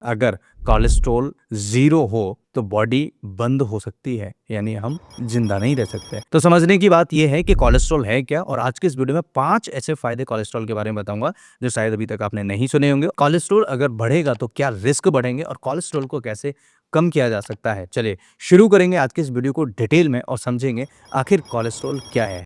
अगर कोलेस्ट्रॉल 0 हो तो बॉडी बंद हो सकती है, यानी हम जिंदा नहीं रह सकते। तो समझने की बात यह है कि कोलेस्ट्रॉल है क्या, और आज के इस वीडियो में 5 ऐसे फायदे कोलेस्ट्रॉल के बारे में बताऊंगा जो शायद अभी तक आपने नहीं सुने होंगे। कोलेस्ट्रॉल अगर बढ़ेगा तो क्या रिस्क बढ़ेंगे और कोलेस्ट्रॉल को कैसे कम किया जा सकता है। चलिए शुरू करेंगे आज के इस वीडियो को डिटेल में और समझेंगे आखिर कोलेस्ट्रॉल क्या है।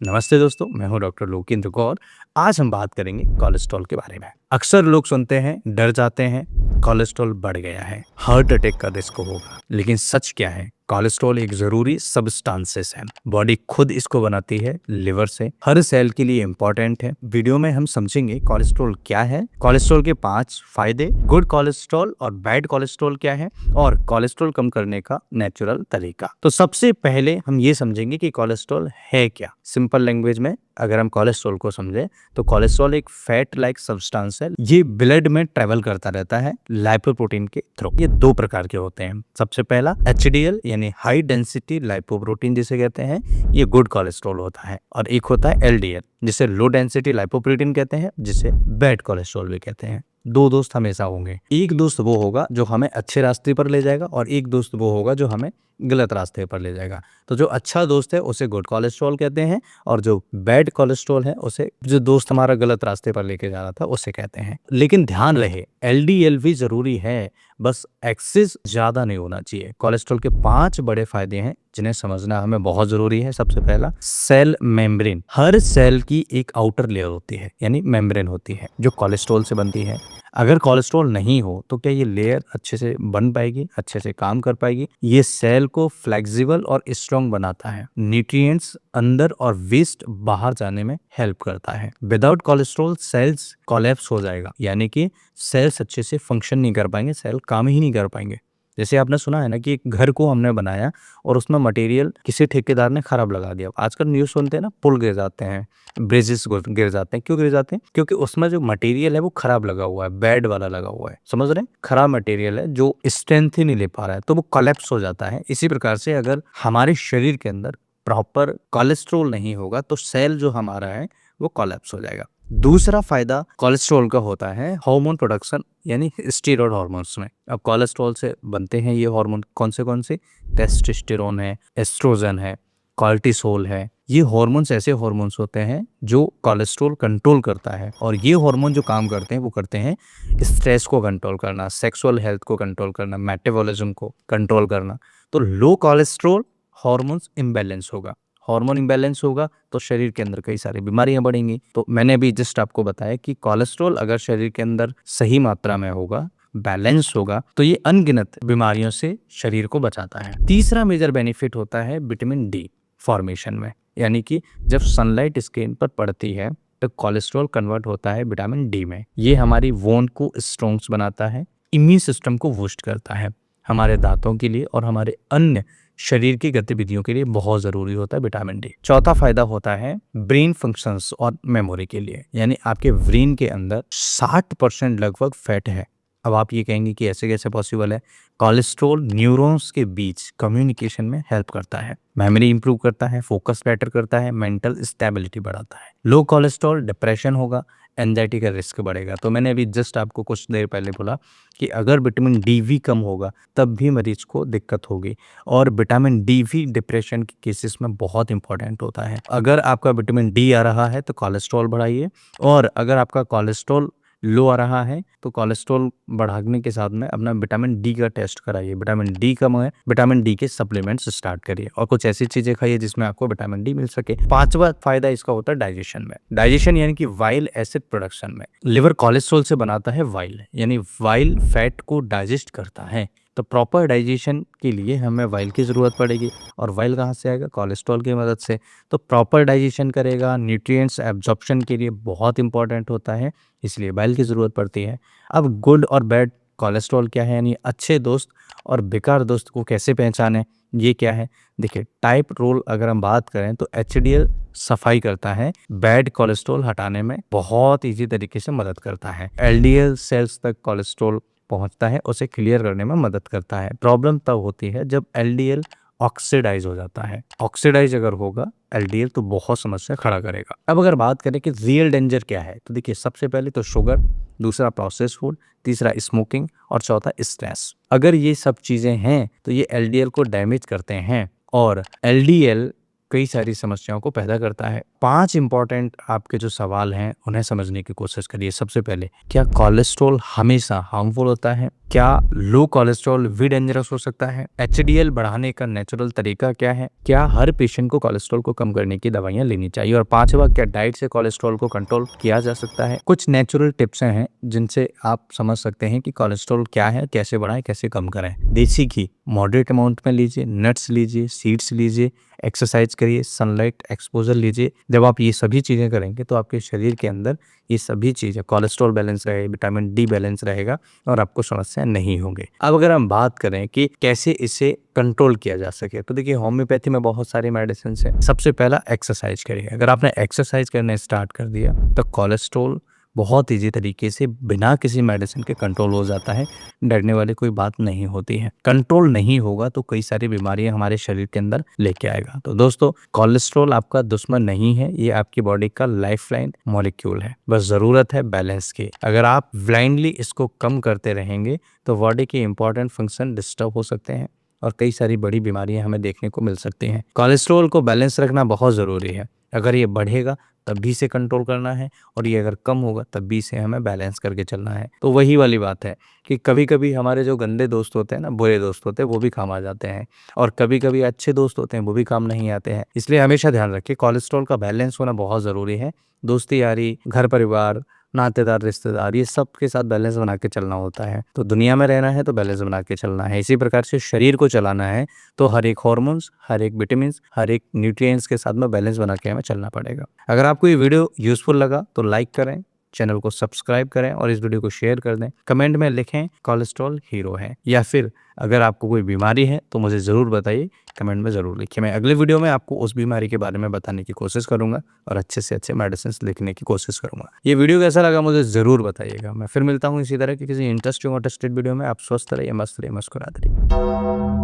नमस्ते दोस्तों, मैं हूं डॉक्टर लोकेंद्र कौर। आज हम बात करेंगे कोलेस्ट्रॉल के बारे में। अक्सर लोग सुनते हैं, डर जाते हैं, कोलेस्ट्रॉल बढ़ गया है, हार्ट अटैक का रिस्क होगा। लेकिन सच क्या है? कोलेस्ट्रॉल एक जरूरी सब्सटेंसेस है, बॉडी खुद इसको बनाती है लिवर से, हर सेल के लिए इंपॉर्टेंट है। वीडियो में हम समझेंगे कोलेस्ट्रॉल क्या है, कोलेस्ट्रॉल के 5 फायदे, गुड कोलेस्ट्रॉल और बैड कोलेस्ट्रॉल क्या है, और कोलेस्ट्रॉल कम करने का नेचुरल तरीका। तो सबसे पहले हम ये समझेंगे कि कोलेस्ट्रॉल है क्या। सिंपल लैंग्वेज में अगर हम कोलेस्ट्रॉल को समझे तो कोलेस्ट्रॉल एक फैट लाइक सब्सटेंस है। ये ब्लड में ट्रेवल करता रहता है लाइपोप्रोटीन के थ्रू। ये 2 प्रकार के होते हैं। सबसे पहला एचडीएल यानी हाई डेंसिटी लाइपोप्रोटीन जिसे कहते हैं, ये गुड कोलेस्ट्रॉल होता है। और एक होता है एलडीएल जिसे लो डेंसिटी लाइपोप्रोटीन कहते हैं, जिसे बैड कोलेस्ट्रॉल भी कहते हैं। 2 दोस्त हमेशा होंगे। एक दोस्त वो होगा जो हमें अच्छे रास्ते पर ले जाएगा और एक दोस्त वो होगा जो हमें गलत रास्ते पर ले जाएगा। तो जो अच्छा दोस्त है उसे गुड कोलेस्ट्रॉल कहते हैं, और जो बैड कोलेस्ट्रॉल है उसे, जो दोस्त हमारा गलत रास्ते पर लेके जा रहा था, उसे कहते हैं। लेकिन ध्यान रहे, एलडीएल भी जरूरी है, बस एक्सेस ज्यादा नहीं होना चाहिए। कोलेस्ट्रॉल के 5 बड़े फायदे हैं जिन्हें समझना हमें बहुत जरूरी है। सबसे पहला, सेल मेम्ब्रेन। हर सेल की एक आउटर लेयर होती है, यानी मेम्ब्रेन होती है, जो कोलेस्ट्रॉल से बनती है। अगर कोलेस्ट्रॉल नहीं हो तो क्या ये लेयर अच्छे से बन पाएगी, अच्छे से काम कर पाएगी? ये सेल को फ्लेक्सिबल और स्ट्रॉन्ग बनाता है, न्यूट्रिएंट्स अंदर और वेस्ट बाहर जाने में हेल्प करता है। विदाउट कोलेस्ट्रॉल सेल्स कोलैप्स हो जाएगा, यानी कि सेल्स अच्छे से फंक्शन नहीं कर पाएंगे, सेल काम ही नहीं कर पाएंगे। जैसे आपने सुना है ना कि एक घर को हमने बनाया और उसमें मटेरियल किसी ठेकेदार ने खराब लगा दिया। आजकल न्यूज़ सुनते हैं ना, पुल गिर जाते हैं, ब्रिजेस गिर जाते हैं। क्यों गिर जाते हैं? क्योंकि उसमें जो मटेरियल है वो खराब लगा हुआ है, बैड वाला लगा हुआ है। समझ रहे हैं? खराब मटेरियल है जो स्ट्रेंथ ही नहीं ले पा रहा है, तो वो कोलैप्स हो जाता है। इसी प्रकार से अगर हमारे शरीर के अंदर प्रॉपर कोलेस्ट्रॉल नहीं होगा तो सेल जो हमारा है वो कोलैप्स हो जाएगा। दूसरा फायदा कोलेस्ट्रॉल का होता है हार्मोन प्रोडक्शन, यानी स्टेरॉयड हार्मोन्स में। अब कोलेस्ट्रॉल से बनते हैं ये हार्मोन कौन से? टेस्टोस्टेरोन है, एस्ट्रोजन है, कॉर्टिसोल है। ये हार्मोन्स ऐसे हार्मोन्स होते हैं जो कोलेस्ट्रॉल कंट्रोल करता है, और ये हार्मोन जो काम करते हैं वो करते हैं स्ट्रेस को कंट्रोल करना, सेक्सुअल हेल्थ को कंट्रोल करना, मेटाबॉलिज्म को कंट्रोल करना। तो लो कोलेस्ट्रॉल हार्मोन्स इम्बैलेंस होगा, हार्मोन इम्बैलेंस होगा तो शरीर के अंदर कई सारी बीमारियां बढ़ेंगी। तो मैंने अभी जस्ट आपको बताया कि कोलेस्ट्रॉल अगर शरीर के अंदर सही मात्रा में होगा, बैलेंस होगा, तो ये अनगिनत बीमारियों से शरीर को बचाता है। तीसरा मेजर बेनिफिट होता है विटामिन डी फॉर्मेशन में, यानी कि जब सनलाइट स्किन पर पड़ती है तो कोलेस्ट्रॉल कन्वर्ट होता है विटामिन डी में। ये हमारी वोन को स्ट्रॉन्ग बनाता है, इम्यून सिस्टम को बूस्ट करता है। हमारे दांतों के लिए और हमारे अन्य शरीर की गतिविधियों के लिए बहुत जरूरी होता है विटामिन डी। चौथा फायदा होता है ब्रेन फंक्शंस और मेमोरी के लिए, यानी आपके ब्रेन के अंदर 60% लगभग फैट है। अब आप ये कहेंगे कि ऐसे कैसे पॉसिबल है? कोलेस्ट्रॉल न्यूरॉन्स के बीच कम्युनिकेशन में हेल्प करता है, मेमोरी इंप्रूव करता है, फोकस बेटर करता है, मेंटल स्टेबिलिटी बढ़ाता है। लो कोलेस्ट्रॉल डिप्रेशन होगा, एंजाइटी का रिस्क बढ़ेगा। तो मैंने अभी जस्ट आपको कुछ देर पहले बोला कि अगर विटामिन डी भी कम होगा तब भी मरीज को दिक्कत होगी, और विटामिन डी भी डिप्रेशन के केसेस में बहुत इंपॉर्टेंट होता है। अगर आपका विटामिन डी आ रहा है तो कोलेस्ट्रॉल बढ़ाइए, और अगर आपका कोलेस्ट्रॉल लो आ रहा है तो कोलेस्ट्रॉल बढ़ाने के साथ में अपना विटामिन डी का टेस्ट कराइए। विटामिन डी कम है, विटामिन डी के सप्लीमेंट्स स्टार्ट करिए, और कुछ ऐसी चीजें खाइए जिसमें आपको विटामिन डी मिल सके। 5वां फायदा इसका होता है डाइजेशन में। डाइजेशन यानी कि वाइल एसिड प्रोडक्शन में। लिवर कोलेस्ट्रॉल से बनाता है वाइल, यानी वाइल फैट को डाइजेस्ट करता है। तो प्रॉपर डाइजेशन के लिए हमें वाइल की ज़रूरत पड़ेगी, और वाइल कहाँ से आएगा? कोलेस्ट्रॉल की मदद से। तो प्रॉपर डाइजेशन करेगा, न्यूट्रिएंट्स एब्जॉर्प्शन के लिए बहुत इंपॉर्टेंट होता है, इसलिए वाइल की ज़रूरत पड़ती है। अब गुड और बैड कोलेस्ट्रॉल क्या है, यानी अच्छे दोस्त और बेकार दोस्त को कैसे पहचानें, ये क्या है? देखिए, टाइप रोल अगर हम बात करें तो एचडीएल सफाई करता है, बैड कोलेस्ट्रॉल हटाने में बहुत ईजी तरीके से मदद करता है। एलडीएल सेल्स तक कोलेस्ट्रॉल पहुंचता है, उसे क्लियर करने में मदद करता है। प्रॉब्लम तब होती है जब एलडीएल ऑक्सीडाइज हो जाता है। ऑक्सीडाइज अगर होगा एलडीएल तो बहुत समस्या खड़ा करेगा। अब अगर बात करें कि रियल डेंजर क्या है, तो देखिए सबसे पहले तो शुगर, दूसरा प्रोसेस फूड, तीसरा स्मोकिंग और चौथा स्ट्रेस। अगर ये सब चीज़ें हैं तो ये एलडीएल को डैमेज करते हैं और एलडीएल कई सारी समस्याओं को पैदा करता है। 5 इंपॉर्टेंट आपके जो सवाल हैं उन्हें समझने की कोशिश करिए। सबसे पहले, क्या कोलेस्ट्रॉल हमेशा हार्मफुल होता है? क्या लो कोलेस्ट्रॉल भी डेंजरस हो सकता है? एचडीएल बढ़ाने का नेचुरल तरीका क्या है? क्या हर पेशेंट को कोलेस्ट्रॉल को कम करने की दवाइयां लेनी चाहिए? और पांचवा, क्या डाइट से कोलेस्ट्रॉल को कंट्रोल किया जा सकता है? कुछ नेचुरल टिप्स हैं जिनसे आप समझ सकते हैं कि कोलेस्ट्रॉल क्या है, कैसे बढ़ाएं, कैसे कम करें। देसी घी मॉडरेट अमाउंट में लीजिए, नट्स लीजिए, सीड्स लीजिए, एक्सरसाइज करिए, सनलाइट एक्सपोजर लीजिए। जब आप ये सभी चीज़ें करेंगे तो आपके शरीर के अंदर ये सभी चीज़ें, कोलेस्ट्रॉल बैलेंस रहे, विटामिन डी बैलेंस रहेगा और आपको समस्या नहीं होंगे। अब अगर हम बात करें कि कैसे इसे कंट्रोल किया जा सके, तो देखिए होम्योपैथी में बहुत सारी मेडिसिन है। सबसे पहला, एक्सरसाइज करिए। अगर आपने एक्सरसाइज करना स्टार्ट कर दिया तो कोलेस्ट्रॉल बहुत ईजी तरीके से बिना किसी मेडिसिन के कंट्रोल हो जाता है। डरने वाली कोई बात नहीं होती है। कंट्रोल नहीं होगा तो कई सारी बीमारियां हमारे शरीर के अंदर लेके आएगा। तो दोस्तों, कोलेस्ट्रॉल आपका दुश्मन नहीं है, ये आपकी बॉडी का लाइफलाइन मॉलिक्यूल है। बस ज़रूरत है बैलेंस की। अगर आप ब्लाइंडली इसको कम करते रहेंगे तो बॉडी के इंपॉर्टेंट फंक्शन डिस्टर्ब हो सकते हैं और कई सारी बड़ी बीमारियां हमें देखने को मिल सकती हैं। कोलेस्ट्रॉल को बैलेंस रखना बहुत ज़रूरी है। अगर ये बढ़ेगा तब भी इसे कंट्रोल करना है और ये अगर कम होगा तब भी इसे हमें बैलेंस करके चलना है। तो वही वाली बात है कि कभी कभी हमारे जो गंदे दोस्त होते हैं ना, बुरे दोस्त होते हैं, वो भी काम आ जाते हैं और कभी कभी अच्छे दोस्त होते हैं वो भी काम नहीं आते हैं। इसलिए हमेशा ध्यान रखिए, कोलेस्ट्रॉल का बैलेंस होना बहुत ज़रूरी है। दोस्ती यारी, घर परिवार, नातेदार, रिश्तेदार, ये सब के साथ बैलेंस बना के चलना होता है। तो दुनिया में रहना है तो बैलेंस बना के चलना है। इसी प्रकार से शरीर को चलाना है तो हर एक हार्मोन्स, हर एक विटामिन्स, हर एक न्यूट्रिएंट्स के साथ में बैलेंस बना के हमें चलना पड़ेगा। अगर आपको ये वीडियो यूजफुल लगा तो लाइक करें, चैनल को सब्सक्राइब करें और इस वीडियो को शेयर कर दें। कमेंट में लिखें कोलेस्ट्रॉल हीरो है, या फिर अगर आपको कोई बीमारी है तो मुझे ज़रूर बताइए, कमेंट में ज़रूर लिखिए। मैं अगले वीडियो में आपको उस बीमारी के बारे में बताने की कोशिश करूंगा और अच्छे से अच्छे मेडिसिन लिखने की कोशिश करूंगा। ये वीडियो कैसा लगा मुझे ज़रूर बताइएगा। मैं फिर मिलता हूँ इसी तरह की किसी इंटरेस्टिंग और टेस्टेड वीडियो में। आप स्वस्थ रहिए, मस्त रहिए, मुस्कुराते रहिए।